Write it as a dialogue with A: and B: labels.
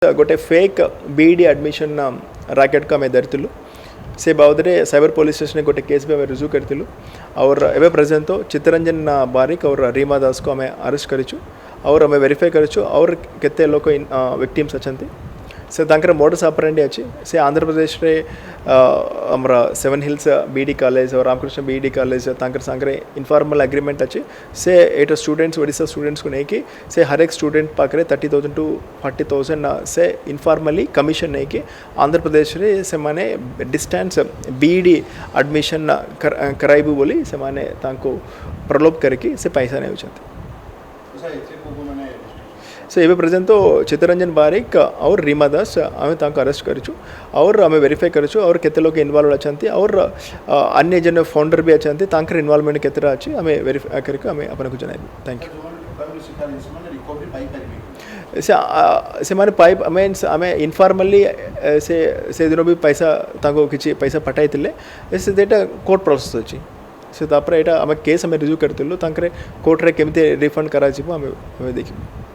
A: गोटे fake B.Ed admission rocket का आम धरती से बाबद साइबर पुलिस स्टेशन गोटे केस भी आम रुजु करूँ और एवं प्रेजेंट तो चित्तरंजन बारिक और रीमा दास को आम अरेस्ट करूँ और आम वेरीफाई करूँ और केते लोक विक्टिम्स अच्छा से तांकर मोडस ऑपरेंडी अच्छी से आंध्र प्रदेश रे आमर सेवन हिल्स बीडी कॉलेज और रामकृष्ण बीडी कॉलेज तांकर सांगरे इनफॉर्मल एग्रीमेंट अच्छी से 8 स्टूडेंट्स ओडिशा स्टूडेंट्स को नहीं कि से हर एक स्टूडेंट पाखे 30,000 to 40,000 से इनफॉर्मली कमीशन नहीं कि आंध्र प्रदेश रे से माने डिस्टेंस बीडी एडमिशन कराइबू बोली से माने तांको प्रलोभ करके से पैसा नहीं उचाते सो एवं प्रेजेंट तो चित्तरंजन बारिक और रीमा दास आम अरेस्ट करूँ और आम वेरीफाई करूँ और केते लोग इन्वॉल्व अच्छा और अन्य जन फाउंडर भी अच्छा तांकर इन्वॉल्वमेंट केते अच्छी आम वेरीफाई करके आम आपको जन थैंक यू से माने पाइप मीन्स आम इनफॉर्मली से दिन भी पैसा किसी पैसा पठाई से देटा कोर्ट प्रोसेस अच्छी से तापर यहाँ आम केस आम रिज्यू करूँ कोर्ट रे केमती रिफंड करा आम देखिए।